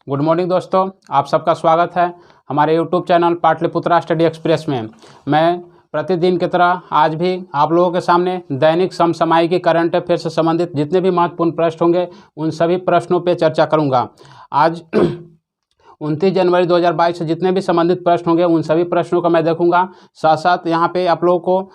Good morning दोस्तों, आप सबका स्वागत है हमारे YouTube channel Pataliputra study express में। मैं प्रतिदिन की तरह आज भी आप लोगों के सामने दैनिक समसामयिकी करंट अफेयर से संबंधित जितने भी महत्वपूर्ण प्रश्न होंगे उन सभी प्रश्नों पर चर्चा करूंगा। आज 29 जनवरी 2022 से जितने भी संबंधित प्रश्न होंगे उन सभी प्रश्नों का मैं देखूंगा। साथ साथ यहाँ पे आप लोगों को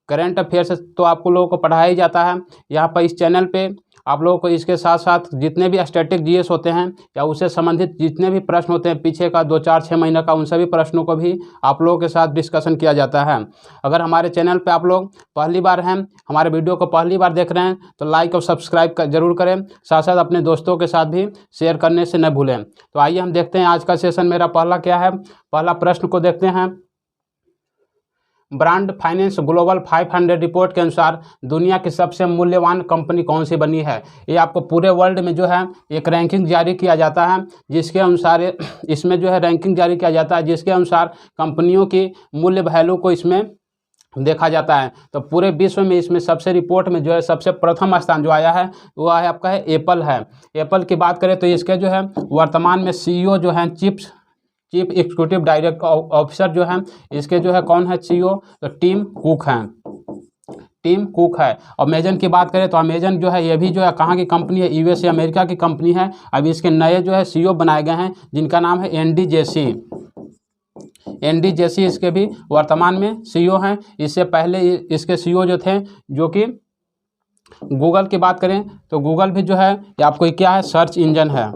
करंट अफेयर तो आपको लोगों को पढ़ाया ही जाता है। यहाँ पर इस चैनल पे आप लोगों को इसके साथ साथ जितने भी स्टैटिक जीएस होते हैं या उससे संबंधित जितने भी प्रश्न होते हैं पीछे का 2, 4, 6 महीने का, उन सभी प्रश्नों को भी आप लोगों के साथ डिस्कशन किया जाता है। अगर हमारे चैनल पे आप लोग पहली बार हैं, हमारे वीडियो को पहली बार देख रहे हैं तो लाइक और सब्सक्राइब जरूर करें। साथ साथ अपने दोस्तों के साथ भी शेयर करने से न भूलें। तो आइए हम देखते हैं आज का सेशन मेरा पहला क्या है। पहला प्रश्न को देखते हैं। ब्रांड फाइनेंस ग्लोबल 500 रिपोर्ट के अनुसार दुनिया की सबसे मूल्यवान कंपनी कौन सी बनी है। ये आपको पूरे वर्ल्ड में जो है एक रैंकिंग जारी किया जाता है, जिसके अनुसार इसमें जो है रैंकिंग जारी किया जाता है जिसके अनुसार कंपनियों की मूल्य वैल्यू को इसमें देखा जाता है। तो पूरे विश्व में इसमें सबसे रिपोर्ट में जो है सबसे प्रथम स्थान जो आया है वो है आपका है एप्पल है। एप्पल की बात करें तो इसके जो है वर्तमान में सीईओ जो है चीफ एग्जीक्यूटिव डायरेक्टर ऑफिसर जो है इसके जो है कौन है सीईओ, तो टिम कुक है। अमेजन की बात करें तो अमेजन जो है ये भी जो है कहाँ की कंपनी है, यूएसए अमेरिका की कंपनी है। अब इसके नए जो है सीईओ बनाए गए हैं जिनका नाम है एंडी जेसी इसके भी वर्तमान में सीईओ हैं। इससे पहले इसके सीईओ जो थे जो कि गूगल की बात करें तो गूगल भी जो है ये आपको क्या है, सर्च इंजन है।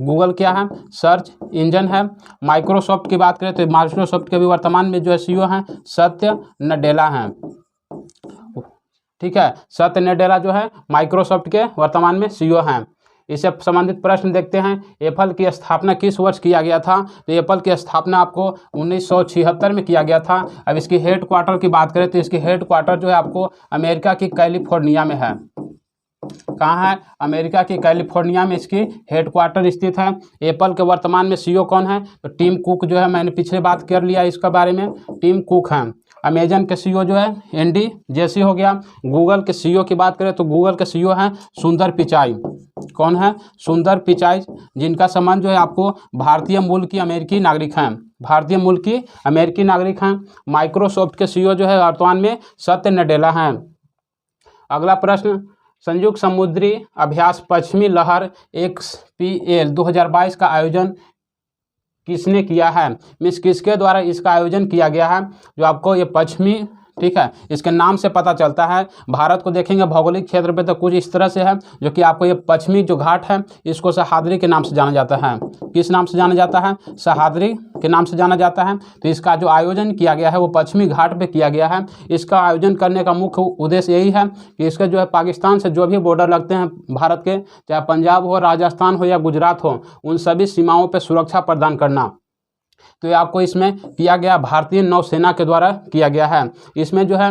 गूगल क्या है, सर्च इंजन है। माइक्रोसॉफ्ट की बात करें तो माइक्रोसॉफ्ट के भी वर्तमान में जो है सीईओ हैं सत्य नडेला हैं। ठीक है, सत्य नडेला जो है माइक्रोसॉफ्ट के वर्तमान में सीईओ हैं। इससे संबंधित प्रश्न देखते हैं। एप्पल की स्थापना किस वर्ष किया गया था। तो एप्पल की स्थापना आपको 1976 में किया गया था। अब इसकी हेड क्वार्टर की बात करें तो इसकी हेड क्वार्टर जो है आपको अमेरिका की कैलिफोर्निया में है। कहाँ है, अमेरिका की कैलिफोर्निया में इसकी हेडक्वार्टर स्थित है। एप्पल के वर्तमान में सीईओ कौन है, तो टिम कुक जो है, मैंने पिछले बात कर लिया इसके बारे में, टिम कुक हैं। अमेजन के सीईओ जो है एंडी जेसी हो गया। गूगल के सीईओ की बात करें तो गूगल के सीईओ हैं सुंदर पिचाई। कौन है, सुंदर पिचाई, जिनका संबंध जो है आपको भारतीय मूल की अमेरिकी नागरिक हैं, भारतीय मूल की अमेरिकी नागरिक हैं। माइक्रोसॉफ्ट के सीईओ जो है वर्तमान में सत्य नडेला हैं। अगला प्रश्न, संयुक्त समुद्री अभ्यास पश्चिमी लहर XPL 2022 का आयोजन किसने किया है, मीन्स किसके द्वारा इसका आयोजन किया गया है। जो आपको ये पश्चिमी, ठीक है, इसके नाम से पता चलता है। भारत को देखेंगे भौगोलिक क्षेत्र पे तो कुछ इस तरह से है, जो कि आपको ये पश्चिमी जो घाट है इसको सह्याद्री के नाम से जाना जाता है। किस नाम से जाना जाता है, सह्याद्री के नाम से जाना जाता है। तो इसका जो आयोजन किया गया है वो पश्चिमी घाट पे किया गया है। इसका आयोजन करने का मुख्य उद्देश्य यही है कि इसके जो है पाकिस्तान से जो भी बॉर्डर लगते हैं भारत के, चाहे पंजाब हो, राजस्थान हो या गुजरात हो, उन सभी सीमाओं पर सुरक्षा प्रदान करना। तो ये आपको इसमें किया गया भारतीय नौसेना के द्वारा किया गया है। इसमें जो है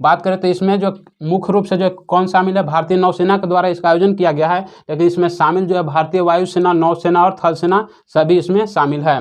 बात करें तो इसमें जो मुख्य रूप से जो कौन शामिल है, भारतीय नौसेना के द्वारा इसका आयोजन किया गया है। लेकिन इसमें शामिल जो है भारतीय वायुसेना, नौसेना और थल सेना सभी इसमें शामिल है।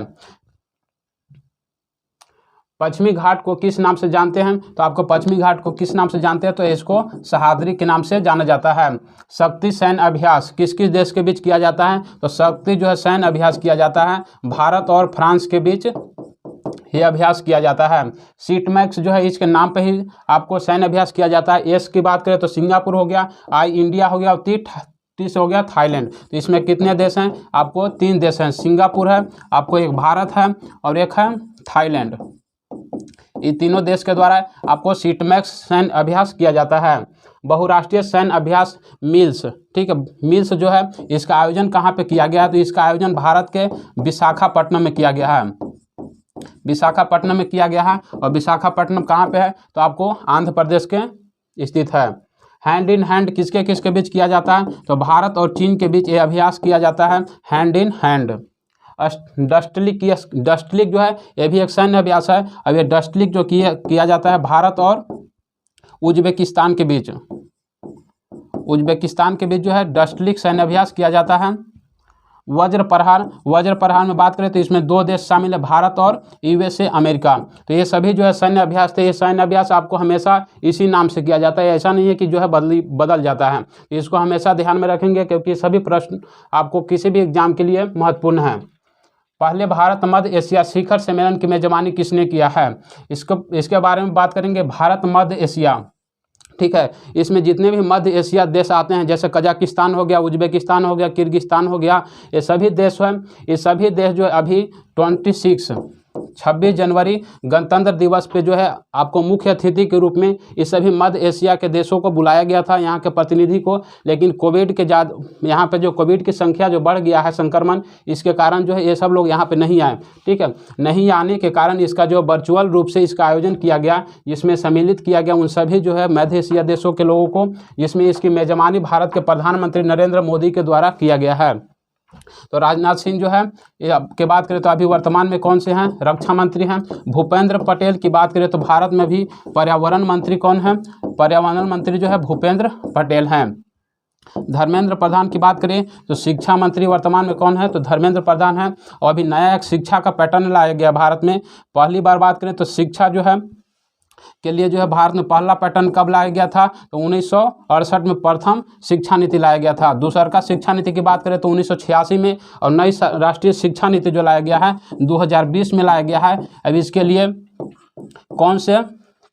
पश्चिमी घाट को किस नाम से जानते हैं, तो आपको पश्चिमी घाट को किस नाम से जानते हैं, तो इसको सह्याद्री के नाम से जाना जाता है। शक्ति सैन्य अभ्यास किस किस देश के बीच किया जाता है, तो शक्ति जो है सैन्य अभ्यास किया जाता है भारत और फ्रांस के बीच ये अभ्यास किया जाता है। सीटमैक्स जो है इसके नाम पे ही आपको सैन्य अभ्यास किया जाता है। एस की बात करें तो सिंगापुर हो गया, आई इंडिया हो गया और तीस हो गया थाईलैंड। तो इसमें कितने देश हैं, आपको 3 देश हैं, सिंगापुर है, आपको एक भारत है और एक है थाईलैंड। ये तीनों देश के द्वारा आपको सीटमैक्स सैन्य अभ्यास किया जाता है। बहुराष्ट्रीय सैन्य अभ्यास मिल्स, ठीक है, मिल्स जो है इसका आयोजन कहाँ पे किया गया है, तो इसका आयोजन भारत के विशाखापट्टनम में किया गया है। विशाखापट्टनम में किया गया है। और विशाखापट्टनम कहाँ पे है, तो आपको आंध्र प्रदेश के स्थित है। हैंड इन हैंड किसके किसके बीच किया जाता है, तो भारत और चीन के बीच ये अभ्यास किया जाता है, हैंड इन हैंड। डस्टलिक जो है ये भी एक सैन्य अभ्यास है। अब ये डस्टलिक जो किया जाता है भारत और उज्बेकिस्तान के बीच, जो है डस्टलिक सैन्य अभ्यास किया जाता है। वज्र प्रहार में बात करें तो इसमें 2 देश शामिल है, भारत और यूएसए अमेरिका। तो ये सभी जो है सैन्य अभ्यास थे। ये सैन्य अभ्यास आपको हमेशा इसी नाम से किया जाता है, ऐसा नहीं है कि जो है बदल जाता है। तो इसको हमेशा ध्यान में रखेंगे क्योंकि सभी प्रश्न आपको किसी भी एग्जाम के लिए महत्वपूर्ण हैं। पहले भारत मध्य एशिया शिखर सम्मेलन की मेजबानी किसने किया है? इसके बारे में बात करेंगे। भारत मध्य एशिया, ठीक है, इसमें जितने भी मध्य एशिया देश आते हैं, जैसे कजाकिस्तान हो गया, उज्बेकिस्तान हो गया, किर्गिस्तान हो गया, ये सभी देश हैं। ये सभी देश जो है अभी 26 जनवरी गणतंत्र दिवस पे जो है आपको मुख्य अतिथि के रूप में इस सभी मध्य एशिया के देशों को बुलाया गया था, यहाँ के प्रतिनिधि को। लेकिन कोविड के यहाँ पे जो कोविड की संख्या जो बढ़ गया है, संक्रमण, इसके कारण जो है ये सब लोग यहाँ पे नहीं आए। ठीक है, नहीं आने के कारण इसका जो वर्चुअल रूप से इसका आयोजन किया गया, जिसमें सम्मिलित किया गया उन सभी जो है मध्य एशिया देशों के लोगों को, जिसमें इसकी मेजबानी भारत के प्रधानमंत्री नरेंद्र मोदी के द्वारा किया गया है। तो राजनाथ सिंह जो है के बात करें तो अभी वर्तमान में कौन से हैं? रक्षा मंत्री हैं। भूपेंद्र पटेल की बात करें तो भारत में भी पर्यावरण मंत्री कौन है? पर्यावरण मंत्री जो है भूपेंद्र पटेल हैं। धर्मेंद्र प्रधान की बात करें तो शिक्षा मंत्री वर्तमान में कौन है? तो धर्मेंद्र प्रधान है। और अभी नया एक शिक्षा का पैटर्न लाया गया भारत में। पहली बार बात करें तो शिक्षा जो है के लिए जो है भारत में पहला पैटर्न कब लाया गया था? तो 1968 में प्रथम शिक्षा नीति लाया गया था। दूसरा का शिक्षा नीति की बात करें तो 1986 में, और नई राष्ट्रीय शिक्षा नीति जो लाया गया है 2020 में लाया गया है। अब इसके लिए कौन से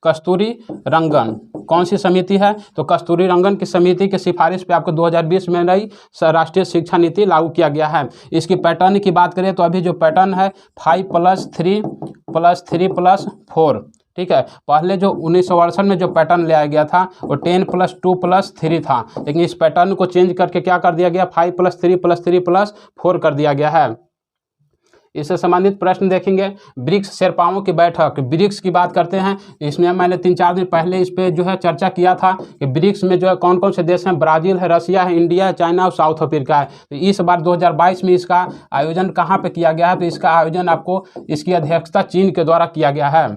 कस्तूरी रंगन कौन सी समिति है? तो कस्तूरी रंगन की समिति की सिफारिश पे आपको 2020 में नई राष्ट्रीय शिक्षा नीति लागू किया गया है। इसकी पैटर्न की बात करें तो अभी जो पैटर्न है 5+3+3+4, ठीक है। पहले जो 1968 में जो पैटर्न ले आया गया था वो 10+2+3 था, लेकिन इस पैटर्न को चेंज करके क्या कर दिया गया? 5+3+3+4 कर दिया गया है। इससे संबंधित प्रश्न देखेंगे। ब्रिक्स शेरपाओं की बैठक, ब्रिक्स की बात करते हैं। इसमें मैंने 3-4 दिन पहले इस पे जो है चर्चा किया था कि ब्रिक्स में जो है कौन कौन से देश हैं? ब्राज़ील है, रसिया है, इंडिया है, चाइना और साउथ अफ्रीका है। तो इस बार 2022 में इसका आयोजन कहाँ पे किया गया है? तो इसका आयोजन आपको इसकी अध्यक्षता चीन के द्वारा किया गया है।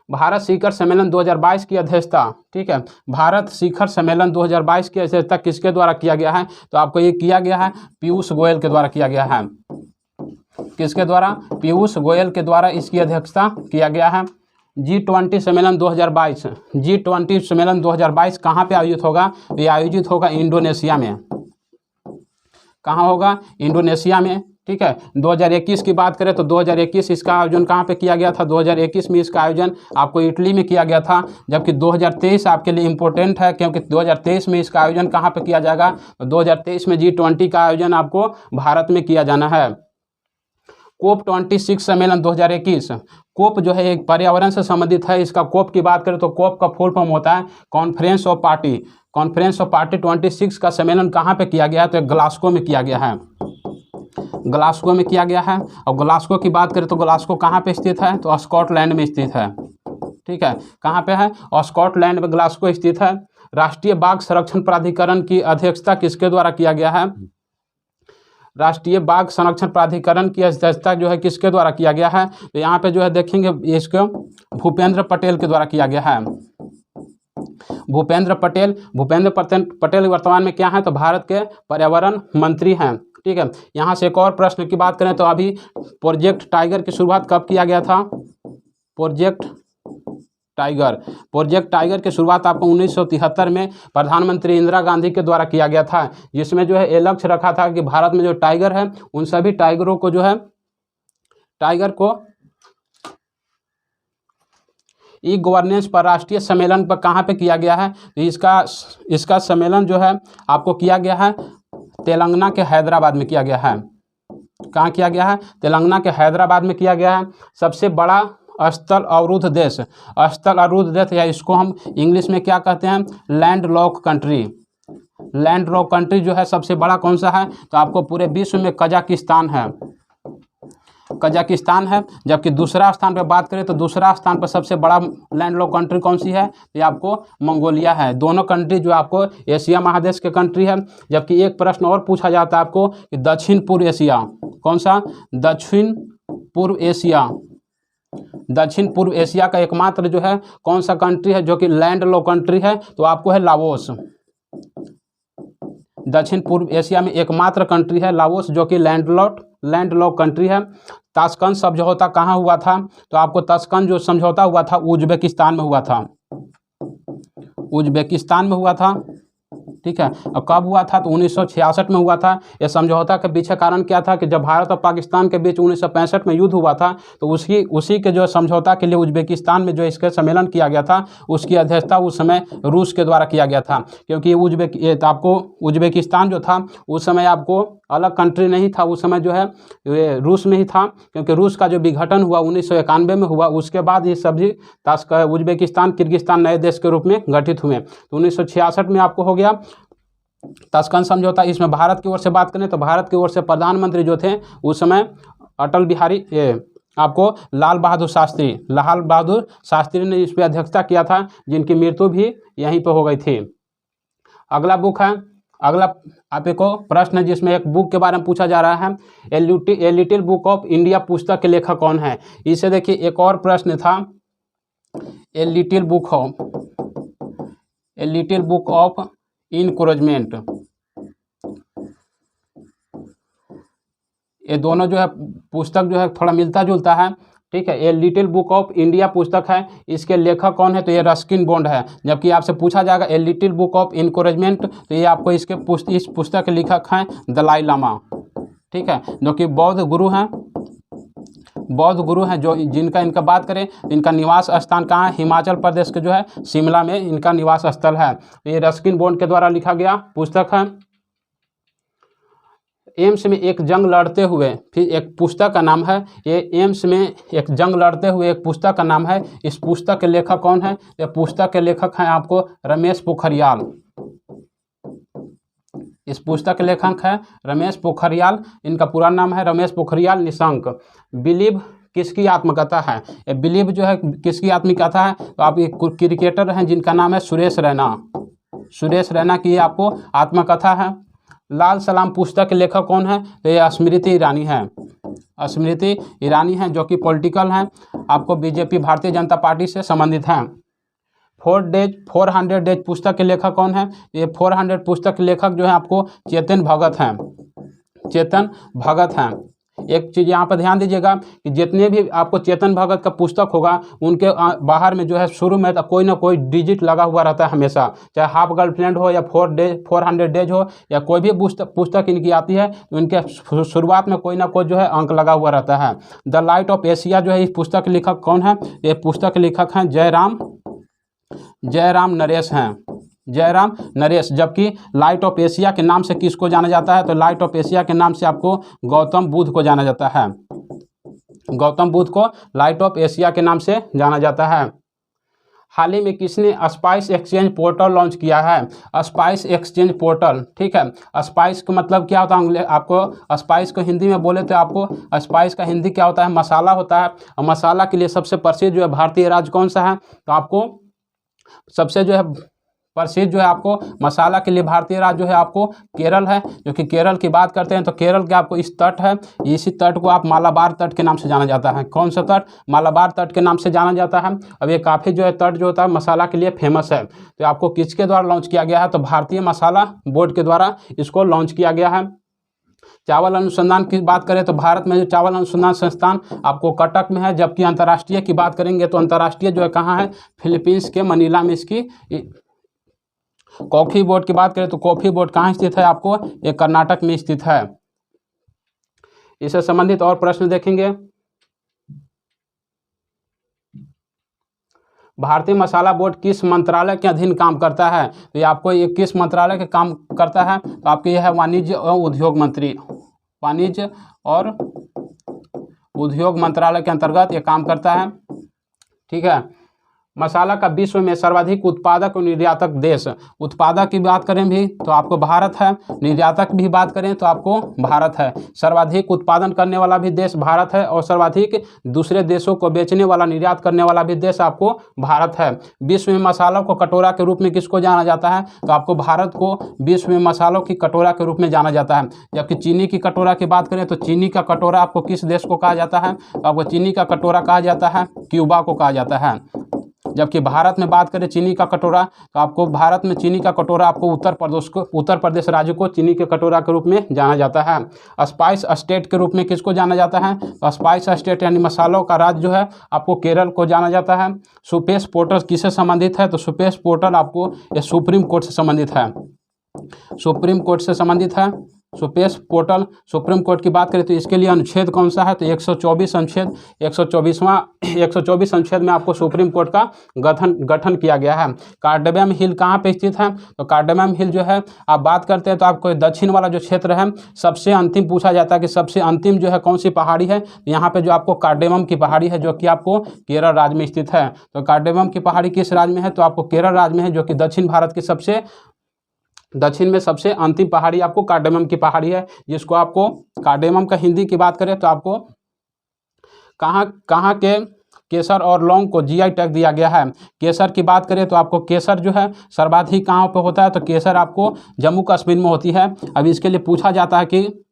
भारत शिखर सम्मेलन 2022 की अध्यक्षता, ठीक है, भारत शिखर सम्मेलन 2022 की अध्यक्षता किसके द्वारा किया गया है? तो आपको ये किया गया है पीयूष गोयल के द्वारा किया गया है। किसके द्वारा? पीयूष गोयल के द्वारा इसकी अध्यक्षता किया गया है। G20 सम्मेलन 2022, G20 सम्मेलन 2022 कहाँ पे आयोजित होगा? ये आयोजित होगा इंडोनेशिया में। कहाँ होगा? इंडोनेशिया में, ठीक है। 2021 की बात करें तो 2021 इसका आयोजन कहाँ पे किया गया था? 2021 में इसका आयोजन आपको इटली में किया गया था। जबकि 2023 आपके लिए इम्पोर्टेंट है, क्योंकि 2023 में इसका आयोजन कहाँ पे किया जाएगा? तो 2023 में G20 का आयोजन आपको भारत में किया जाना है। कोप 26 सम्मेलन 2021, कोप जो है एक पर्यावरण से संबंधित है। इसका कोप की बात करें तो कोप का फुल फॉर्म होता है conference of party. Conference of party 26 का सम्मेलन कहाँ पे किया गया है? तो ग्लासगो में किया गया है। ग्लासगो में किया गया है। और ग्लासगो की बात करें तो ग्लासगो कहाँ पे स्थित है? तो स्कॉटलैंड में स्थित है, ठीक है। कहाँ पे है? और स्कॉटलैंड में ग्लासगो स्थित है। राष्ट्रीय बाघ संरक्षण प्राधिकरण की अध्यक्षता किसके द्वारा किया गया है? राष्ट्रीय बाघ संरक्षण प्राधिकरण की अध्यक्षता जो है किसके द्वारा किया गया है? तो यहाँ पे जो है देखेंगे इसको भूपेंद्र पटेल के द्वारा किया गया है। भूपेंद्र पटेल वर्तमान में क्या है? तो भारत के पर्यावरण मंत्री हैं, ठीक है। यहाँ से एक और प्रश्न की बात करें तो अभी प्रोजेक्ट टाइगर की शुरुआत कब किया गया था? प्रोजेक्ट टाइगर की शुरुआत आपको 1973 में प्रधानमंत्री इंदिरा गांधी के द्वारा किया गया था, जिसमें जो है ये लक्ष्य रखा था कि भारत में जो टाइगर है उन सभी टाइगरों को जो है टाइगर को ई गवर्नेंस पर राष्ट्रीय सम्मेलन पर कहाँ पे किया गया है? तो इसका सम्मेलन जो है आपको किया गया है तेलंगाना के हैदराबाद में किया गया है। कहाँ किया गया है? तेलंगाना के हैदराबाद में किया गया है। सबसे बड़ा स्थल अवरुद्ध देश, या इसको हम इंग्लिश में क्या कहते हैं? Land lock country. Land lock country जो है सबसे बड़ा कौन सा है? तो आपको पूरे विश्व में कजाकिस्तान है। जबकि दूसरा स्थान पर बात करें तो दूसरा स्थान पर सबसे बड़ा लैंड लॉक कंट्री कौन सी है? ये आपको मंगोलिया है। दोनों कंट्री जो आपको एशिया महादेश के कंट्री है। जबकि एक प्रश्न और पूछा जाता है आपको कि दक्षिण पूर्व एशिया, कौन सा? दक्षिण पूर्व एशिया का एकमात्र जो है कौन सा कंट्री है जो कि लैंड लॉक कंट्री है? तो आपको है लाओस। दक्षिण पूर्व एशिया में एकमात्र कंट्री है लाओस, जो कि लैंडलॉक कंट्री है। ताशकंद समझौता कहाँ हुआ था? तो आपको ताशकंद जो समझौता हुआ था उज्बेकिस्तान में हुआ था, उज्बेकिस्तान में हुआ था। ठीक है, और कब हुआ था? तो 1966 में हुआ था। यह समझौता के पीछे कारण क्या था कि जब भारत और पाकिस्तान के बीच 1965 में युद्ध हुआ था, तो उसी के जो समझौता के लिए उज्बेकिस्तान में जो इसका सम्मेलन किया गया था, उसकी अध्यक्षता उस समय रूस के द्वारा किया गया था। क्योंकि आपको उज्बेकिस्तान जो था उस समय आपको अलग कंट्री नहीं था, उस समय जो है ये रूस में ही था। क्योंकि रूस का जो विघटन हुआ 1991 में हुआ, उसके बाद ये सभी उज्बेकिस्तान किर्गिस्तान नए देश के रूप में गठित हुए। तो 1966 में आपको हो गया ताशकंद समझौता। इसमें भारत की ओर से बात करें तो भारत की ओर से प्रधानमंत्री जो थे उस समय अटल बिहारी आपको लाल बहादुर शास्त्री ने इस पर अध्यक्षता किया था, जिनकी मृत्यु भी यहीं पर हो गई थी। अगला आपको प्रश्न है जिसमें एक बुक के बारे में पूछा जा रहा है, a little book of India पुस्तक के लेखक कौन है? इसे देखिए, एक और प्रश्न था, a little book of encouragement. ये दोनों जो है पुस्तक जो है थोड़ा मिलता जुलता है। ठीक है, ये लिटिल बुक ऑफ इंडिया पुस्तक है, इसके लेखक कौन है? तो ये रस्किन बॉन्ड है। जबकि आपसे पूछा जाएगा a little book of encouragement, तो ये आपको इस पुस्तक के लेखक हैं दलाई लामा। ठीक है, जो कि बौद्ध गुरु हैं जो जिनका इनका बात करें, इनका निवास स्थान कहाँ है? हिमाचल प्रदेश के जो है शिमला में इनका निवास स्थल है। ये रस्किन बॉन्ड के द्वारा लिखा गया पुस्तक है। एम्स में एक जंग लड़ते हुए, फिर एक पुस्तक का नाम है, ये एम्स में एक जंग लड़ते हुए एक पुस्तक का नाम है। इस पुस्तक के लेखक कौन है? ये पुस्तक के लेखक हैं आपको रमेश पोखरियाल। इस पुस्तक के लेखक हैं रमेश पोखरियाल, इनका पूरा नाम है रमेश पोखरियाल निशंक। बिलीव किसकी आत्मकथा है? ये बिलीव जो है किसकी आत्मकथा है? तो आप एक क्रिकेटर हैं जिनका नाम है सुरेश रैना की आपको आत्मकथा है। लाल सलाम पुस्तक के लेखक कौन है? तो ये स्मृति ईरानी हैं जो कि पॉलिटिकल हैं, आपको बीजेपी भारतीय जनता पार्टी से संबंधित हैं। 400 डेज पुस्तक के लेखक कौन है? ये 400 पुस्तक के लेखक जो है आपको चेतन भगत हैं। एक चीज़ यहाँ पर ध्यान दीजिएगा कि जितने भी आपको चेतन भगत का पुस्तक होगा उनके बाहर में जो है शुरू में तो कोई ना कोई डिजिट लगा हुआ रहता है हमेशा, चाहे हाफ गर्लफ्रेंड हो या 400 डेज हो या कोई भी पुस्तक इनकी आती है तो इनके शुरुआत में कोई ना कोई जो है अंक लगा हुआ रहता है। द लाइट ऑफ एशिया जो है इस पुस्तक के लेखक कौन है? ये पुस्तक के लेखक हैं जयराम नरेश। जबकि लाइट ऑफ एशिया के नाम से किसको जाना जाता है? तो लाइट ऑफ एशिया के नाम से आपको गौतम बुद्ध को जाना जाता है। गौतम बुद्ध को लाइट ऑफ एशिया के नाम से जाना जाता है। हाल ही में किसने स्पाइस एक्सचेंज पोर्टल लॉन्च किया है? Spice exchange portal. ठीक है, स्पाइस का मतलब क्या होता है? आपको स्पाइस को हिंदी में बोले तो आपको स्पाइस का हिंदी क्या होता है? मसाला होता है। और मसाला के लिए सबसे प्रसिद्ध जो है भारतीय राज्य कौन सा है? तो आपको सबसे जो है प्रसिद्ध जो है आपको मसाला के लिए भारतीय राज्य जो है आपको केरल है। जो कि केरल की बात करते हैं तो केरल के आपको इस तट है, इसी तट को आप मालाबार तट के नाम से जाना जाता है। कौन सा तट? मालाबार तट के नाम से जाना जाता है। अब ये काफ़ी जो है तट जो होता है मसाला के लिए फेमस है। तो आपको किसके द्वारा लॉन्च किया गया है? तो भारतीय मसाला बोर्ड के द्वारा इसको लॉन्च किया गया है। चावल अनुसंधान की बात करें तो भारत में जो चावल अनुसंधान संस्थान आपको कटक में है। जबकि अंतर्राष्ट्रीय की बात करेंगे तो अंतर्राष्ट्रीय जो है कहाँ है? फिलीपींस के मनीला में इसकी। कॉफ़ी बोर्ड की बात करें तो कॉफ़ी बोर्ड कहाँ स्थित है? आपको ये कर्नाटक में स्थित है। इससे संबंधित और प्रश्न देखेंगे। भारतीय मसाला बोर्ड किस मंत्रालय के अधीन काम करता है? तो ये आपको ये किस मंत्रालय के काम करता है? तो आपके यह है वाणिज्य और उद्योग मंत्रालय के अंतर्गत ये काम करता है। ठीक है, मसाला का विश्व में सर्वाधिक उत्पादक और निर्यातक देश। उत्पादक की बात करें भी तो आपको भारत है, निर्यातक भी बात करें तो आपको भारत है। सर्वाधिक उत्पादन करने वाला भी देश भारत है और सर्वाधिक दूसरे देशों को बेचने वाला, निर्यात करने वाला भी देश आपको भारत है। विश्व में मसालों को कटोरा के रूप में किसको जाना जाता है? तो आपको भारत को विश्व में मसालों की कटोरा के रूप में जाना जाता है। जबकि चीनी की कटोरा की बात करें तो चीनी का कटोरा आपको किस देश को कहा जाता है? तो आपको चीनी का कटोरा कहा जाता है क्यूबा को कहा जाता है। जबकि भारत में बात करें चीनी का कटोरा, तो आपको भारत में चीनी का कटोरा आपको उत्तर प्रदेश राज्य को चीनी के कटोरा के रूप में जाना जाता है। स्पाइस स्टेट के रूप में किसको जाना जाता है? तो स्पाइस स्टेट यानी मसालों का राज्य जो है आपको केरल को जाना जाता है। सुपेस पोर्टल किससे संबंधित है? तो सुपेस पोर्टल आपको ये सुप्रीम कोर्ट से संबंधित है, सुप्रीम कोर्ट से संबंधित है। सुपेस पोर्टल सुप्रीम कोर्ट की बात करें तो इसके लिए अनुच्छेद कौन सा है? तो 124 अनुच्छेद, 124 अनुच्छेद में आपको सुप्रीम कोर्ट का गठन किया गया है। कार्डेमम हिल कहाँ पे स्थित है? तो कार्डेमम हिल जो है आप बात करते हैं तो आपको दक्षिण वाला जो क्षेत्र है, सबसे अंतिम पूछा जाता है कि सबसे अंतिम जो है कौन सी पहाड़ी है? यहाँ पे जो आपको कार्डेमम की पहाड़ी है जो कि आपको केरल राज्य में स्थित है। तो कार्डेमम की पहाड़ी किस राज्य में है? तो आपको केरल राज्य में है, जो कि दक्षिण भारत की सबसे दक्षिण में सबसे अंतिम पहाड़ी आपको कार्डेमम की पहाड़ी है, जिसको आपको कार्डेमम का हिंदी की बात करें तो आपको कहाँ के केसर और लौंग को जीआई टैग दिया गया है। केसर की बात करें तो आपको केसर जो है सर्वाधिक कहाँ पे होता है? तो केसर आपको जम्मू कश्मीर में होती है। अब इसके लिए पूछा जाता है कि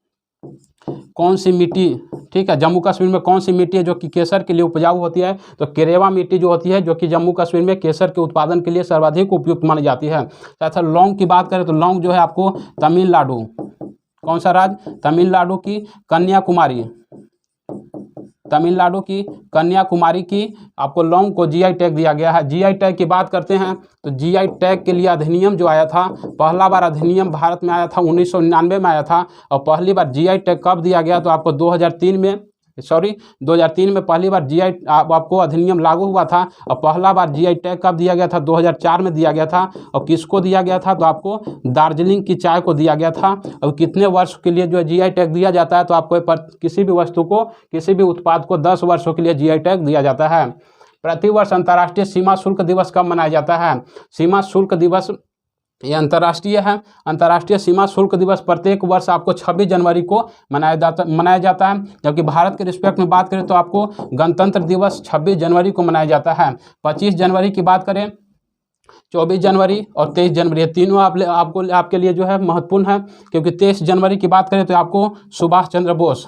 कौन सी मिट्टी, ठीक है, जम्मू कश्मीर में कौन सी मिट्टी है जो कि केसर के लिए उपजाऊ होती है? तो केरेवा मिट्टी जो होती है, जो कि जम्मू कश्मीर में केसर के उत्पादन के लिए सर्वाधिक उपयुक्त मानी जाती है। तथा लौंग की बात करें तो लौंग जो है आपको तमिलनाडु, कौन सा राज्य? तमिलनाडु की कन्याकुमारी, तमिलनाडु की कन्याकुमारी की आपको लौंग को जीआई टैग दिया गया है। जीआई टैग की बात करते हैं तो जीआई टैग के लिए अधिनियम जो आया था, पहला बार अधिनियम भारत में आया था 1999 में आया था। और पहली बार जीआई टैग कब दिया गया? तो आपको 2003 में पहली बार जीआई आपको अधिनियम लागू हुआ था। और पहला बार जीआई टैग कब दिया गया था? 2004 में दिया गया था। और किसको दिया गया था? तो आपको दार्जिलिंग की चाय को दिया गया था। और कितने वर्ष के लिए जो जीआई टैग दिया जाता है? तो आपको किसी भी वस्तु को, किसी भी उत्पाद को 10 वर्षों के लिए जीआई टैग दिया जाता है। प्रतिवर्ष अंतर्राष्ट्रीय सीमा शुल्क दिवस कब मनाया जाता है? सीमा शुल्क दिवस ये अंतर्राष्ट्रीय है। अंतर्राष्ट्रीय सीमा शुल्क दिवस प्रत्येक वर्ष आपको 26 जनवरी को मनाया जाता है। जबकि भारत के रिस्पेक्ट में बात करें तो आपको गणतंत्र दिवस 26 जनवरी को मनाया जाता है। 25 जनवरी की बात करें, 24 जनवरी और 23 जनवरी, ये तीनों आपके लिए जो है महत्वपूर्ण है। क्योंकि 23 जनवरी की बात करें तो आपको सुभाष चंद्र बोस,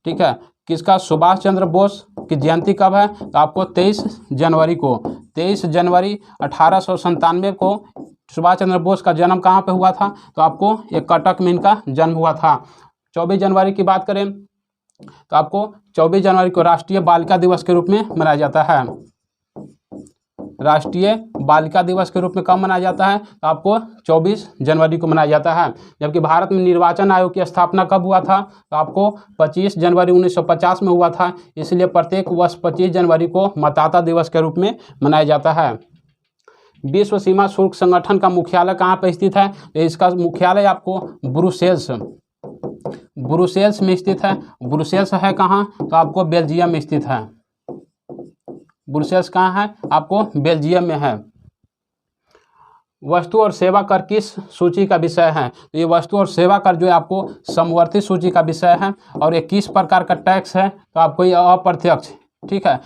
ठीक है, किसका? सुभाष चंद्र बोस की जयंती कब है? तो आपको 23 जनवरी को, 23 जनवरी 1897 को सुभाष चंद्र बोस का जन्म कहाँ पे हुआ था? तो आपको एक कटक में इनका जन्म हुआ था। 24 जनवरी की बात करें तो आपको 24 जनवरी को राष्ट्रीय बालिका दिवस के रूप में मनाया जाता है। राष्ट्रीय बालिका दिवस के रूप में कब मनाया जाता है? तो आपको 24 जनवरी को मनाया जाता है। जबकि भारत में निर्वाचन आयोग की स्थापना कब हुआ था? तो आपको 25 जनवरी 1950 में हुआ था। इसलिए प्रत्येक वर्ष 25 जनवरी को मतदाता दिवस के रूप में मनाया जाता है। विश्व सीमा शुल्क संगठन का मुख्यालय कहाँ पर स्थित है? तो इसका मुख्यालय आपको ब्रुसेल्स में स्थित है। ब्रुसेल्स है कहाँ? तो आपको बेल्जियम में स्थित है। ब्रुसेल्स कहाँ है? आपको बेल्जियम में है। वस्तु और सेवा कर किस सूची का विषय है? तो ये वस्तु और सेवा कर जो है आपको समवर्ती सूची का विषय है। और ये किस प्रकार का टैक्स है? तो आपको ये अप्रत्यक्ष, ठीक है,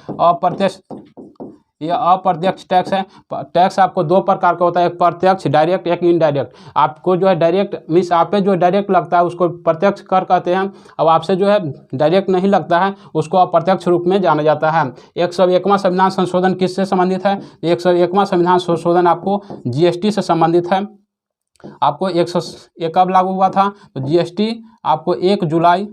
यह अप्रत्यक्ष टैक्स है। टैक्स आपको दो प्रकार का होता है, एक प्रत्यक्ष डायरेक्ट, एक इनडायरेक्ट। आपको जो है डायरेक्ट मीन्स आप पे जो डायरेक्ट लगता है उसको प्रत्यक्ष कर कहते हैं। अब आपसे जो है डायरेक्ट नहीं लगता है उसको अप्रत्यक्ष रूप में जाना जाता है। 101वां संविधान संशोधन किससे संबंधित है? 101वां संविधान संशोधन आपको जीएसटी से संबंधित है। आपको 101 कब लागू हुआ था? तो जीएसटी आपको 1 जुलाई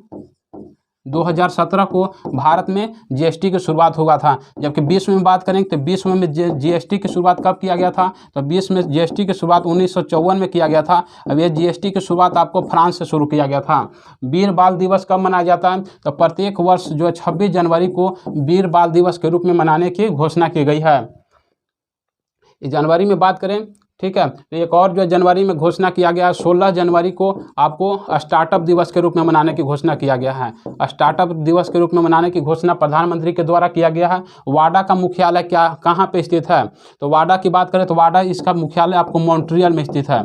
2017 को भारत में जीएसटी की शुरुआत हुआ था। जबकि विश्व में बात करेंगे तो विश्व में जीएसटी की शुरुआत कब किया गया था? तो विश्व में जीएसटी की शुरुआत 1954 में किया गया था। अब ये जीएसटी की शुरुआत आपको फ्रांस से शुरू किया गया था। वीर बाल दिवस कब मनाया जाता है? तो प्रत्येक वर्ष जो है 26 जनवरी को वीर बाल दिवस के रूप में मनाने की घोषणा की गई है। जनवरी में बात करें, ठीक है, तो एक और जो जनवरी में घोषणा किया गया है, 16 जनवरी को आपको स्टार्टअप दिवस के रूप में मनाने की घोषणा किया गया है। स्टार्टअप दिवस के रूप में मनाने की घोषणा प्रधानमंत्री के द्वारा किया गया है। वाडा का मुख्यालय कहाँ पे स्थित है? तो वाडा की बात करें तो वाडा इसका मुख्यालय आपको मॉन्ट्रियल में स्थित है।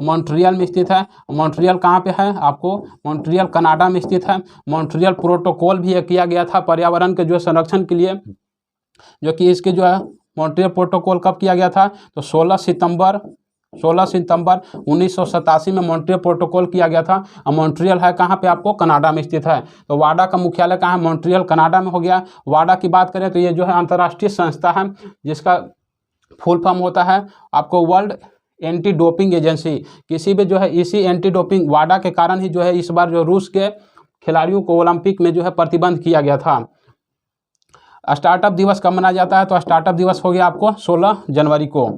मॉन्ट्रियल में स्थित है। मॉन्ट्रियल कहाँ पे है? आपको मॉन्ट्रियल कनाडा में स्थित है। मॉन्ट्रियल प्रोटोकॉल भी किया गया था पर्यावरण के जो संरक्षण के लिए, जो कि इसके जो है मॉन्ट्रियल प्रोटोकॉल कब किया गया था? तो 16 सितंबर 16 सितंबर 1987 में मॉन्ट्रियल प्रोटोकॉल किया गया था। और मॉन्ट्रियल है कहाँ पे, आपको कनाडा में स्थित है। तो वाडा का मुख्यालय कहाँ है, मॉन्ट्रियल कनाडा में हो गया। वाडा की बात करें तो ये जो है अंतर्राष्ट्रीय संस्था है जिसका फुल फॉर्म होता है आपको वर्ल्ड एंटी डोपिंग एजेंसी। किसी भी जो है इसी एंटी डोपिंग वाडा के कारण ही जो है इस बार जो रूस के खिलाड़ियों को ओलंपिक में जो है प्रतिबंध किया गया था। स्टार्टअप दिवस कब मनाया जाता है, तो स्टार्टअप दिवस हो गया आपको 16 जनवरी को।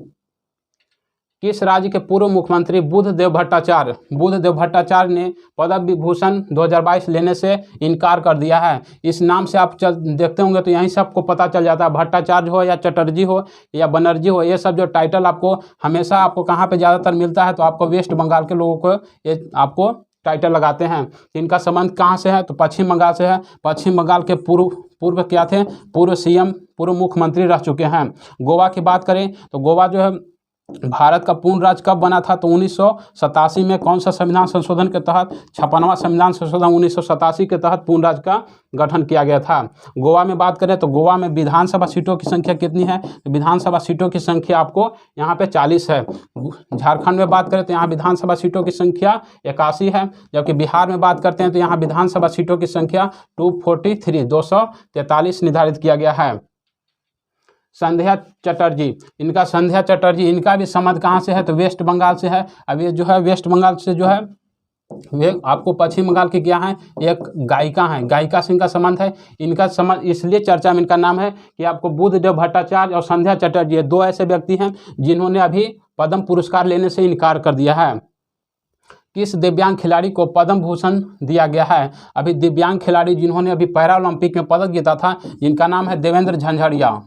किस राज्य के पूर्व मुख्यमंत्री बुद्धदेव भट्टाचार्य ने पद्म विभूषण 2022 लेने से इनकार कर दिया है। इस नाम से आप देखते होंगे तो यहीं से आपको पता चल जाता है, भट्टाचार्य हो या चटर्जी हो या बनर्जी हो, ये सब जो टाइटल आपको हमेशा आपको कहाँ पे ज़्यादातर मिलता है, तो आपको वेस्ट बंगाल के लोगों को ये आपको टाइटल लगाते हैं। इनका संबंध कहाँ से है, तो पश्चिम बंगाल से है। पश्चिम बंगाल के पूर्व क्या थे, पूर्व सीएम, पूर्व मुख्यमंत्री रह चुके हैं। गोवा की बात करें तो गोवा जो है भारत का पूर्ण राज्य कब बना था, तो 1987 में। कौन सा संविधान संशोधन के तहत, 56वां संविधान संशोधन 1987 के तहत पूर्ण राज्य का गठन किया गया था। गोवा में बात करें तो गोवा में विधानसभा सीटों की संख्या कितनी है, तो विधानसभा सीटों की संख्या आपको यहाँ पे 40 है। झारखंड में बात करें तो यहाँ विधानसभा सीटों की संख्या 81 है। जबकि बिहार में बात करते हैं तो यहाँ विधानसभा सीटों की संख्या 243 निर्धारित किया गया है। संध्या चटर्जी, इनका भी संबंध कहाँ से है, तो वेस्ट बंगाल से है। अब ये जो है वेस्ट बंगाल से जो है वे आपको पश्चिम बंगाल की क्या है, एक गायिका से इनका संबंध है। इनका संबंध इसलिए चर्चा में इनका नाम है कि आपको बुद्धदेव भट्टाचार्य और संध्या चटर्जी, ये दो ऐसे व्यक्ति हैं जिन्होंने अभी पद्म पुरस्कार लेने से इनकार कर दिया है। किस दिव्यांग खिलाड़ी को पद्म भूषण दिया गया है, अभी दिव्यांग खिलाड़ी जिन्होंने अभी पैरा ओलंपिक में पदक जीता था, जिनका नाम है देवेंद्र झांझरिया।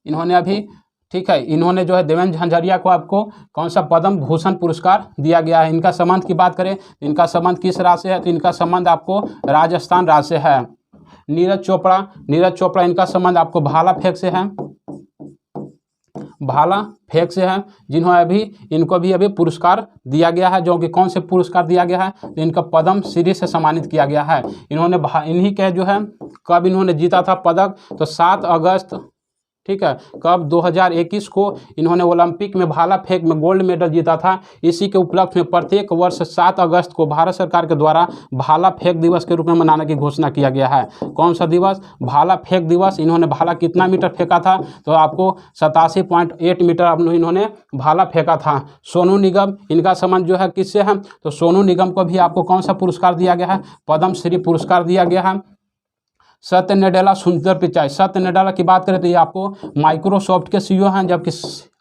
इन्होंने अभी ठीक है, इन्होंने जो है देवेंद्र झांझरिया को आपको कौन सा पद्म भूषण पुरस्कार दिया गया है। इनका संबंध की बात करें, इनका संबंध किस राज्य से है, तो इनका संबंध आपको राजस्थान राज्य से है। नीरज चोपड़ा इनका संबंध आपको भाला फेंक से है, जिन्होंने इनको भी अभी पुरस्कार दिया गया है। जो कि कौन से पुरस्कार दिया गया है, तो इनका पद्म श्री से सम्मानित किया गया है। इन्हीं के जो है कब इन्होंने जीता था पदक, तो 7 अगस्त, ठीक है, कब 2021 को इन्होंने ओलंपिक में भाला फेंक में गोल्ड मेडल जीता था। इसी के उपलक्ष्य में प्रत्येक वर्ष 7 अगस्त को भारत सरकार के द्वारा भाला फेंक दिवस के रूप में मनाने की घोषणा किया गया है। कौन सा दिवस, भाला फेंक दिवस। इन्होंने भाला कितना मीटर फेंका था, तो आपको 87.8 मीटर इन्होंने भाला फेंका था। सोनू निगम, इनका संबंध जो है किससे है, तो सोनू निगम को भी आपको कौन सा पुरस्कार दिया गया है, पद्म श्री पुरस्कार दिया गया है। सत्य नडेला, सुंदर पिचाई की बात करें तो ये आपको माइक्रोसॉफ्ट के सीईओ हैं। जबकि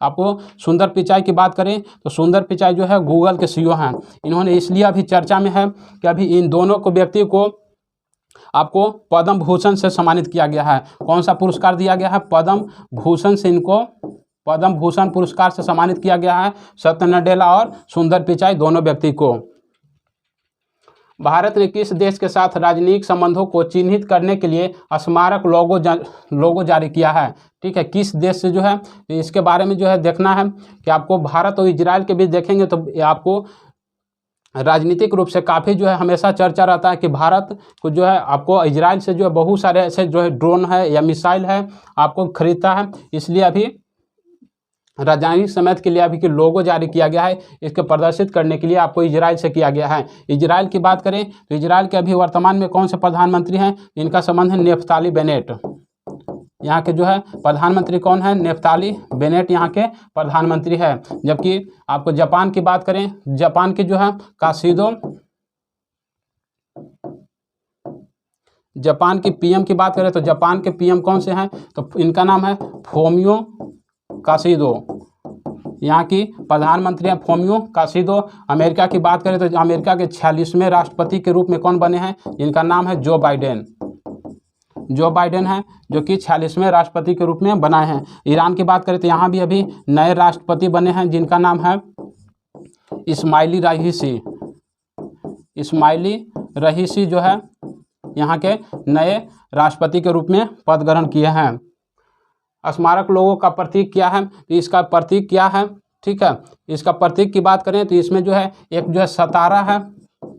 आपको सुंदर पिचाई की बात करें तो सुंदर पिचाई जो है गूगल के सीईओ हैं। इन्होंने इसलिए अभी चर्चा में है कि अभी इन दोनों को व्यक्ति को आपको पद्म भूषण से सम्मानित किया गया है। कौन सा पुरस्कार दिया गया है, पद्म भूषण से इनको पद्म भूषण पुरस्कार से सम्मानित किया गया है, सत्य नडेला और सुंदर पिचाई दोनों व्यक्ति को। भारत ने किस देश के साथ राजनीतिक संबंधों को चिन्हित करने के लिए स्मारक लोगो जारी किया है, ठीक है, किस देश से जो है, इसके बारे में जो है देखना है कि आपको भारत और इजराइल के बीच देखेंगे तो आपको राजनीतिक रूप से काफ़ी जो है हमेशा चर्चा रहता है कि भारत को जो है आपको इजराइल से जो है बहुत सारे ऐसे जो है ड्रोन है या मिसाइल है आपको खरीदता है। इसलिए अभी राजनीतिक संबंध के लिए अभी के लोगो जारी किया गया है, इसको प्रदर्शित करने के लिए आपको इजराइल से किया गया है। इजराइल की बात करें तो इजराइल के अभी वर्तमान में कौन से प्रधानमंत्री हैं, इनका संबंध है नेफ्ताली बेनेट। यहाँ के जो है प्रधानमंत्री कौन है, नेफ्ताली बेनेट यहाँ के प्रधानमंत्री है। जबकि आपको जापान की बात करें, जापान की जो है काशिदो, जापान की पीएम की बात करें तो जापान के पीएम कौन से हैं, तो इनका नाम है फोमियो काशिदो। यहाँ की प्रधानमंत्री हैं फोमियो काशिदो। अमेरिका की बात करें तो अमेरिका के 46वें राष्ट्रपति के रूप में कौन बने हैं, इनका नाम है जो बाइडेन है, जो कि 46वें राष्ट्रपति के रूप में बनाए हैं। ईरान की बात करें तो यहाँ भी अभी नए राष्ट्रपति बने हैं, जिनका नाम है इस्माइली रहीसी जो है यहाँ के नए राष्ट्रपति के रूप में पद ग्रहण किए हैं। स्मारक लोगों का प्रतीक क्या है, तो इसका प्रतीक क्या है, ठीक है, इसका प्रतीक की बात करें तो इसमें जो है एक जो है सितारा है,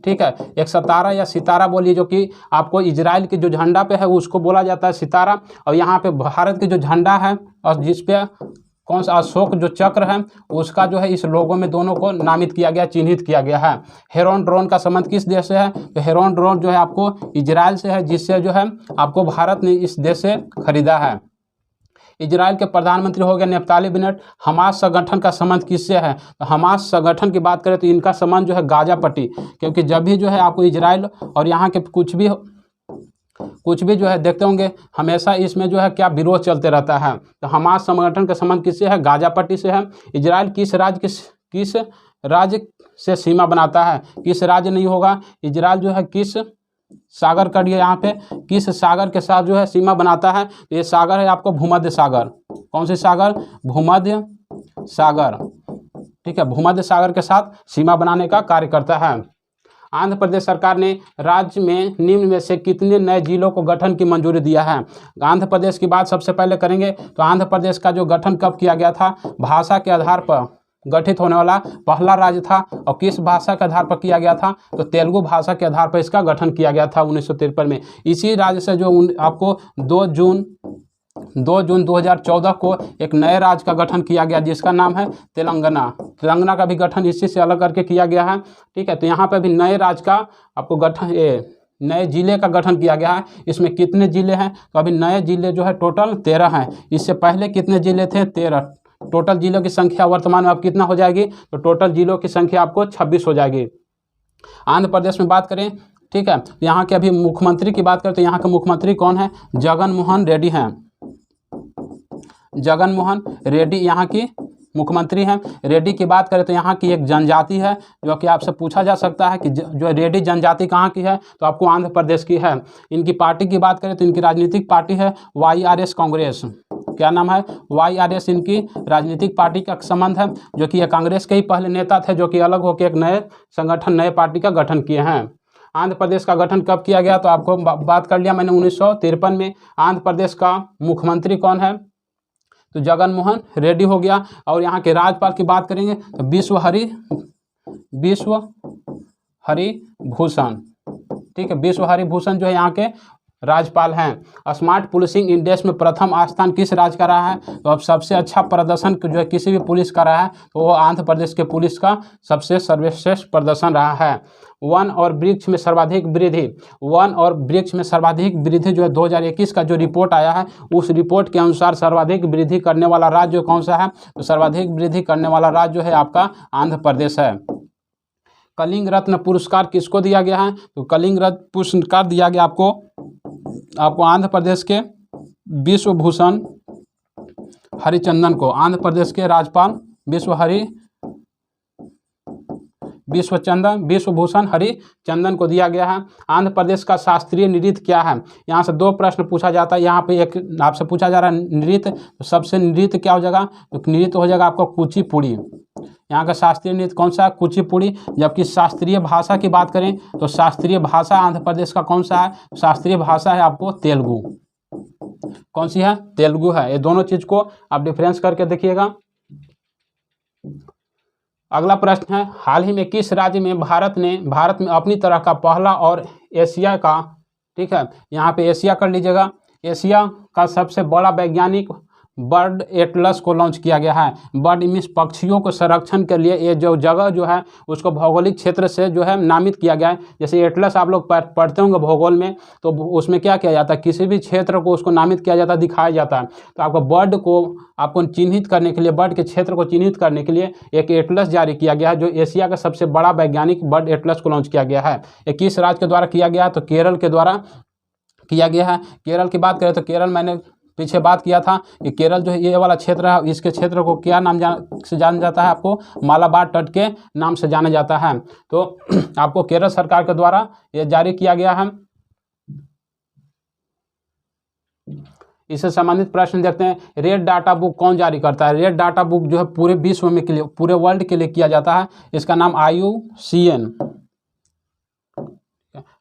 ठीक है, एक सितारा या सितारा बोलिए, जो कि आपको इजराइल के जो झंडा पे है उसको बोला जाता है सितारा। और यहाँ पे भारत के जो झंडा है और जिस पे कौन सा अशोक जो चक्र है उसका जो है इस लोगों में दोनों को नामित किया गया, चिन्हित किया गया है। हेरोन ड्रोन का संबंध किस देश से है? तो हेरोन ड्रोन जो है आपको इजराइल से है, जिससे जो है आपको भारत ने इस देश से खरीदा है। इजराइल के प्रधानमंत्री हो गए नेफ्ताली बेनेट। हमास संगठन का संबंध किससे है? तो हमास संगठन की बात करें तो इनका संबंध जो है गाजा पट्टी, क्योंकि जब भी जो है आपको इजराइल और यहाँ के कुछ भी जो है देखते होंगे हमेशा इसमें जो है क्या विरोध चलते रहता है। तो हमास संगठन का संबंध किससे है? गाजा पट्टी से है। इजराइल किस राज्य से सीमा बनाता है? किस राज्य नहीं होगा, इजराइल जो है किस सागर का यहाँ पे किस सागर के साथ जो है सीमा बनाता है? तो ये सागर है आपको भूमध्य सागर। कौन सी सागर? भूमध्य सागर। ठीक है, भूमध्य सागर के साथ सीमा बनाने का कार्य करता है। आंध्र प्रदेश सरकार ने राज्य में निम्न में से कितने नए जिलों को गठन की मंजूरी दिया है? आंध्र प्रदेश की बात सबसे पहले करेंगे तो आंध्र प्रदेश का जो गठन कब किया गया था? भाषा के आधार पर गठित होने वाला पहला राज्य था। और किस भाषा के आधार पर किया गया था? तो तेलुगु भाषा के आधार पर इसका गठन किया गया था 1953 में। इसी राज्य से जो आपको 2 जून 2014 को एक नए राज्य का गठन किया गया जिसका नाम है तेलंगाना। तेलंगाना का भी गठन इसी से अलग करके किया गया है। ठीक है, तो यहाँ पे भी नए राज्य का आपको गठन नए जिले का गठन किया गया है। इसमें कितने जिले हैं? तो अभी नए जिले जो है टोटल 13 हैं। इससे पहले कितने जिले थे? 13। टोटल जिलों की संख्या वर्तमान में अब कितना हो जाएगी? तो टोटल जिलों की संख्या आपको 26 हो जाएगी। आंध्र प्रदेश में बात करें, ठीक है, यहाँ के अभी मुख्यमंत्री की बात करें तो यहाँ के मुख्यमंत्री कौन है? जगन मोहन रेड्डी हैं। जगन मोहन रेड्डी यहाँ की मुख्यमंत्री हैं। रेड्डी की बात करें तो यहाँ की एक जनजाति है जो कि आपसे पूछा जा सकता है कि जो रेड्डी जनजाति कहाँ की है? तो आपको आंध्र प्रदेश की है। इनकी पार्टी की बात करें तो इनकी राजनीतिक पार्टी है YRS कांग्रेस। क्या नाम है? YRS इनकी राजनीतिक पार्टी का संबंध है, जो कि ये कांग्रेस के ही पहले नेता थे जो कि अलग होकर एक नए संगठन, नए पार्टी का गठन किए हैं। आंध्र प्रदेश का गठन कब किया गया? तो आपको बात कर लिया मैंने 1953 में। आंध्र प्रदेश का मुख्यमंत्री कौन है? तो जगन मोहन रेड्डी हो गया। और यहाँ के राज्यपाल की बात करेंगे तो विश्व हरि भूषण। ठीक है, विश्व हरि भूषण जो है यहाँ के राज्यपाल हैं। स्मार्ट पुलिसिंग इंडेक्स में प्रथम स्थान किस राज्य का रहा है? तो अब सबसे अच्छा प्रदर्शन जो है किसी भी पुलिस का रहा है तो वो आंध्र प्रदेश के पुलिस का सबसे सर्वश्रेष्ठ प्रदर्शन रहा है। वन और वृक्ष में सर्वाधिक वृद्धि जो है 2021 का जो रिपोर्ट आया है उस रिपोर्ट के अनुसार सर्वाधिक वृद्धि करने वाला राज्य कौन सा है? तो सर्वाधिक वृद्धि करने वाला राज्य जो है आपका आंध्र प्रदेश है। कलिंग रत्न पुरस्कार किसको दिया गया है? तो कलिंग रत्न पुरस्कार दिया गया आपको आंध्र प्रदेश के विश्वभूषण हरिचंदन को। आंध्र प्रदेश के राज्यपाल विश्वभूषण हरिचंदन को दिया गया है। आंध्र प्रदेश का शास्त्रीय नृत्य क्या है? यहाँ से 2 प्रश्न पूछा जाता है। यहाँ पे एक आपसे पूछा जा रहा है नृत्य, तो सबसे नृत्य क्या हो जाएगा? तो नृत्य हो जाएगा आपका कुचिपुड़ी। यहाँ का शास्त्रीय नृत्य कौन सा है? कुचिपुड़ी। जबकि शास्त्रीय भाषा की बात करें तो शास्त्रीय भाषा आंध्र प्रदेश का कौन सा है? शास्त्रीय भाषा है आपको तेलुगु। कौन सी है? तेलुगु है। ये दोनों चीज को आप डिफरेंस करके देखिएगा। अगला प्रश्न है, हाल ही में किस राज्य में भारत में अपनी तरह का पहला और एशिया का, ठीक है, यहाँ पे एशिया कर लीजिएगा, एशिया का सबसे बड़ा वैज्ञानिक बर्ड एटलस को लॉन्च किया गया है। बर्ड मीन्स पक्षियों को संरक्षण के लिए ये जो जगह जो है उसको भौगोलिक क्षेत्र से जो है नामित किया गया है। जैसे एटलस आप लोग पढ़ते होंगे भूगोल में, तो उसमें क्या किया जाता है? किसी भी क्षेत्र को उसको नामित किया जाता है, दिखाया जाता है। तो आपको बर्ड को आपको चिन्हित करने के लिए, बर्ड के क्षेत्र को चिन्हित करने के लिए एक एटलस जारी किया गया है, जो एशिया का सबसे बड़ा वैज्ञानिक बर्ड एटलस को लॉन्च किया गया है। ये किस राज्य के द्वारा किया गया है? तो केरल के द्वारा किया गया है। केरल की बात करें तो केरल, मैंने पीछे बात किया था कि केरल जो है ये वाला क्षेत्र है, इसके क्षेत्र को क्या नाम से जाना जाता है? आपको मालाबार तट के नाम से जाना जाता है। तो आपको केरल सरकार के द्वारा ये जारी किया गया है। इससे संबंधित प्रश्न देखते हैं। रेड डाटा बुक कौन जारी करता है? रेड डाटा बुक जो है पूरे विश्व में के लिए, पूरे वर्ल्ड के लिए किया जाता है। इसका नाम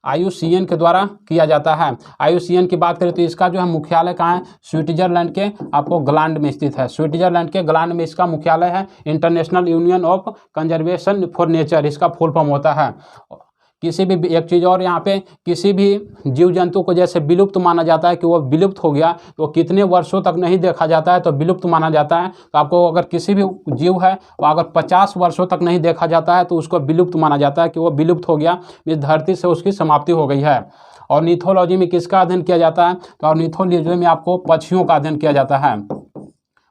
IUCN के द्वारा किया जाता है। IUCN की बात करें तो इसका जो है मुख्यालय कहाँ है? स्विट्जरलैंड के आपको ग्लांड में स्थित है। स्विट्जरलैंड के ग्लांड में इसका मुख्यालय है। International union of conservation for nature इसका फुल फॉर्म होता है। किसी भी एक चीज़ और यहाँ पे, किसी भी जीव जंतु को जैसे विलुप्त माना जाता है कि वो विलुप्त हो गया तो कितने वर्षों तक नहीं देखा जाता है तो विलुप्त माना जाता है। तो आपको अगर किसी भी जीव है वो अगर 50 वर्षों तक नहीं देखा जाता है तो उसको विलुप्त माना जाता है कि वो विलुप्त हो गया, इस धरती से उसकी समाप्ति हो गई है। ऑर्निथोलॉजी में किसका अध्ययन किया जाता है? तो ऑर्निथोलॉजी में आपको पक्षियों का अध्ययन किया जाता है।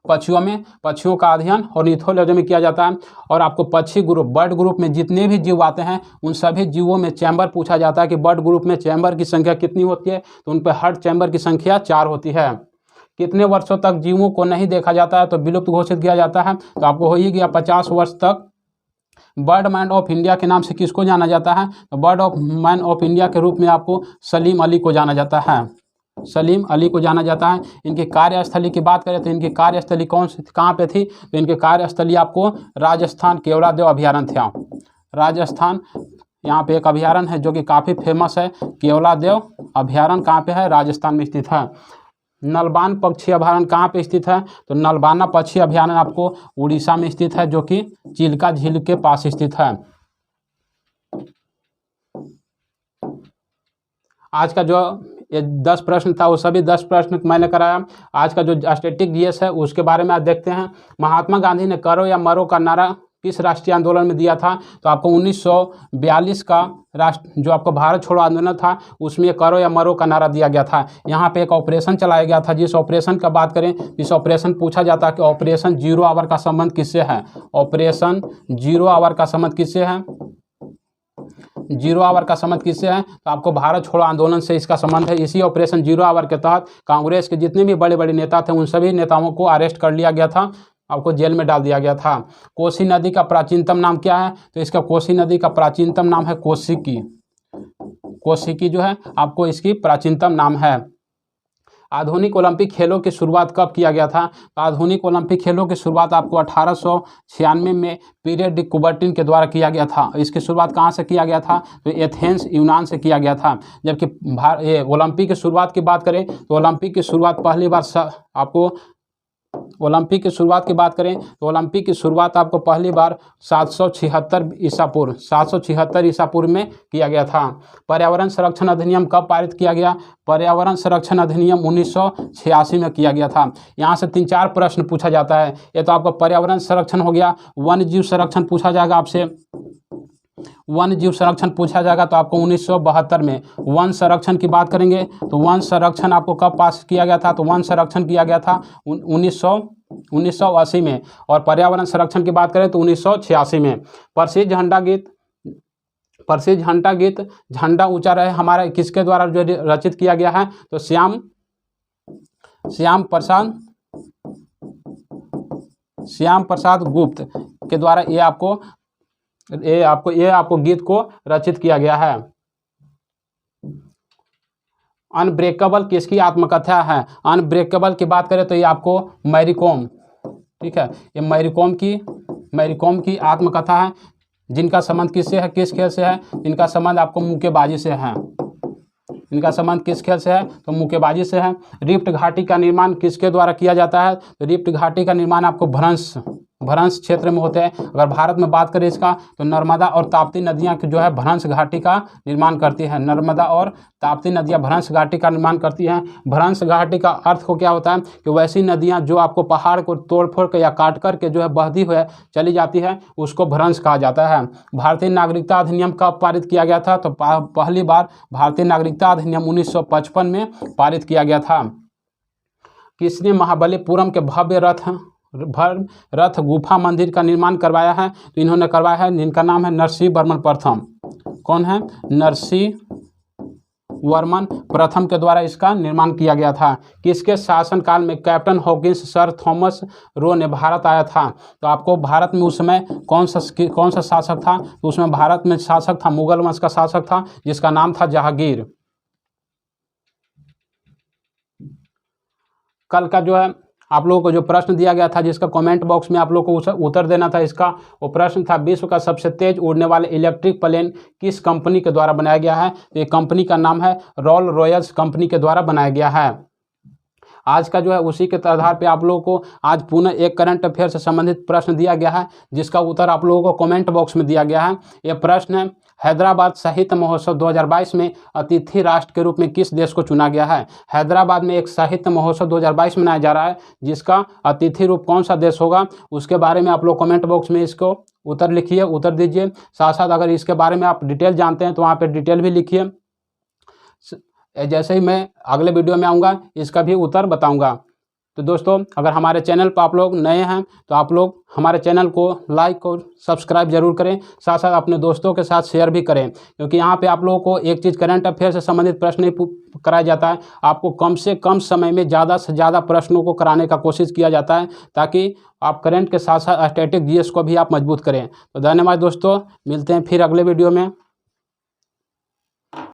पक्षियों का अध्ययन ऑर्निथोलॉजी में किया जाता है। और आपको पक्षी ग्रुप, बर्ड ग्रुप में जितने भी जीव आते हैं उन सभी जीवों में चैम्बर पूछा जाता है कि बर्ड ग्रुप में चैम्बर की संख्या कितनी होती है, तो उन पर हर चैम्बर की संख्या 4 होती है। कितने वर्षों तक जीवों को नहीं देखा जाता है तो विलुप्त घोषित किया जाता है? तो आपको हो ही गया 50 वर्ष तक। बर्ड मैन ऑफ इंडिया के नाम से किसको जाना जाता है? तो bird of man of India के रूप में आपको सलीम अली को जाना जाता है। सलीम अली को जाना जाता है। इनकी कार्यस्थली की बात करें तो इनकी कार्यस्थली कहाँ पे थी? तो इनकी कार्यस्थली आपको राजस्थान केवलादेव अभयारण्य था। राजस्थान, यहाँ पे एक अभयारण्य है जो कि काफ़ी फेमस है, केवलादेव अभयारण्य कहाँ पे है? राजस्थान में स्थित है। नलबान पक्षी अभयारण्य कहाँ पे स्थित है? तो नलबाना पक्षी अभयारण्य आपको उड़ीसा में स्थित है जो कि चिल्का झील के पास स्थित है। आज का जो ये 10 प्रश्न था वो सभी 10 प्रश्न मैंने कराया। आज का जो स्टैटिक जीएस है उसके बारे में आज देखते हैं। महात्मा गांधी ने करो या मरो का नारा किस राष्ट्रीय आंदोलन में दिया था? तो आपको 1942 का जो आपको भारत छोड़ो आंदोलन था उसमें करो या मरो का नारा दिया गया था। यहाँ पे एक ऑपरेशन चलाया गया था, जिस ऑपरेशन का बात करें, इस ऑपरेशन पूछा जाता है कि ऑपरेशन 0 आवर का संबंध किससे है? ऑपरेशन 0 आवर का संबंध किससे है? 0 आवर का संबंध किससे है? तो आपको भारत छोड़ो आंदोलन से इसका संबंध है। इसी ऑपरेशन 0 आवर के तहत कांग्रेस के जितने भी बड़े बड़े नेता थे उन सभी नेताओं को अरेस्ट कर लिया गया था, आपको जेल में डाल दिया गया था। कोसी नदी का प्राचीनतम नाम क्या है? तो इसका कोसी नदी का प्राचीनतम नाम है कोसिकी। कोसिकी जो है आपको इसकी प्राचीनतम नाम है। आधुनिक ओलंपिक खेलों की शुरुआत कब किया गया था? तो आधुनिक ओलंपिक खेलों की शुरुआत आपको 1896 में पीरे डी कुबर्टिन के द्वारा किया गया था। इसकी शुरुआत कहाँ से किया गया था? तो एथेंस यूनान से किया गया था। जबकि ओलंपिक की शुरुआत की बात करें तो ओलंपिक की शुरुआत पहली बार आपको ओलंपिक की शुरुआत की बात करें तो ओलंपिक की शुरुआत आपको पहली बार 776 ईसा पूर्व में किया गया था। पर्यावरण संरक्षण अधिनियम कब पारित किया गया? पर्यावरण संरक्षण अधिनियम 1986 में किया गया था। यहाँ से 3-4 प्रश्न पूछा जाता है। ये तो आपका पर्यावरण संरक्षण हो गया। वन्य जीव संरक्षण पूछा जाएगा आपसे, वन जीव संरक्षण पूछा जाएगा तो आपको 1972 में। वन संरक्षण की बात करेंगे तो वन संरक्षण आपको कब पास किया गया था? तो वन संरक्षण किया गया था 1980 में। और पर्यावरण संरक्षण की बात करें तो 1986 में। प्रसिद्ध झंडा गीत झंडा ऊंचा रहे हमारा किसके द्वारा जो रचित किया गया है? तो श्याम प्रसाद गुप्त के द्वारा ये आपको गीत को रचित किया गया है। अनब्रेकेबल किसकी आत्मकथा है? अनब्रेकेबल की बात करें तो ये आपको मैरी कॉम, ठीक है, ये मैरी कॉम की आत्मकथा है। जिनका संबंध किससे है, किस खेल से है? इनका संबंध आपको मुक्केबाजी से है। इनका संबंध किस खेल से है? तो मुक्केबाजी से है। रिफ्ट घाटी का निर्माण किसके द्वारा किया जाता है? तो रिफ्ट घाटी का निर्माण आपको भ्रंश क्षेत्र में होते हैं। अगर भारत में बात करें इसका तो नर्मदा और ताप्ती नदियां जो है भ्रंश घाटी का निर्माण करती है। नर्मदा और ताप्ती नदियां भ्रंश घाटी का निर्माण करती हैं। भ्रंश घाटी का अर्थ को क्या होता है कि वैसी नदियां जो आपको पहाड़ को तोड़ फोड़ के या काट कर के जो है बहती हुई चली जाती है उसको भ्रंश कहा जाता है। भारतीय नागरिकता अधिनियम कब पारित किया गया था? तो पहली बार भारतीय नागरिकता अधिनियम 1955 में पारित किया गया था। किसने महाबलीपुरम के भव्य रथ गुफा मंदिर का निर्माण करवाया है? तो इन्होंने करवाया है, जिनका नाम है नरसिंह वर्मन प्रथम। कौन है? नरसिंह वर्मन प्रथम के द्वारा इसका निर्माण किया गया था। किसके शासनकाल में captain Hawkins sir Thomas Roe ने भारत आया था? तो आपको भारत में उस समय कौन सा शासक था? तो उसमें भारत में शासक था, मुगल वंश का शासक था जिसका नाम था जहांगीर। कल का जो है आप लोगों को जो प्रश्न दिया गया था जिसका कमेंट बॉक्स में आप लोगों को उत्तर देना था, इसका वो प्रश्न था विश्व का सबसे तेज उड़ने वाले इलेक्ट्रिक प्लेन किस कंपनी के द्वारा बनाया गया है? तो ये कंपनी का नाम है रोल्स रॉयस कंपनी के द्वारा बनाया गया है। आज का जो है उसी के आधार पे आप लोगों को आज पुनः एक करंट अफेयर से संबंधित प्रश्न दिया गया है जिसका उत्तर आप लोगों को कमेंट बॉक्स में दिया गया है। यह प्रश्न है हैदराबाद साहित्य महोत्सव 2022 में अतिथि राष्ट्र के रूप में किस देश को चुना गया है? हैदराबाद में एक साहित्य महोत्सव 2022 मनाया जा रहा है, जिसका अतिथि रूप कौन सा देश होगा, उसके बारे में आप लोग कमेंट बॉक्स में इसको उत्तर लिखिए, उत्तर दीजिए। साथ साथ अगर इसके बारे में आप डिटेल जानते हैं तो वहाँ पे डिटेल भी लिखिए। जैसे ही मैं अगले वीडियो में आऊँगा इसका भी उत्तर बताऊँगा। तो दोस्तों, अगर हमारे चैनल पर आप लोग नए हैं तो आप लोग हमारे चैनल को लाइक और सब्सक्राइब जरूर करें, साथ साथ अपने दोस्तों के साथ शेयर भी करें, क्योंकि यहाँ पे आप लोगों को एक चीज़ करंट अफेयर से संबंधित प्रश्न नहीं कराया जाता है, आपको कम से कम समय में ज़्यादा से ज़्यादा प्रश्नों को कराने का कोशिश किया जाता है, ताकि आप करंट के साथ साथ स्टैटिक जीएस को भी आप मजबूत करें। तो धन्यवाद दोस्तों, मिलते हैं फिर अगले वीडियो में।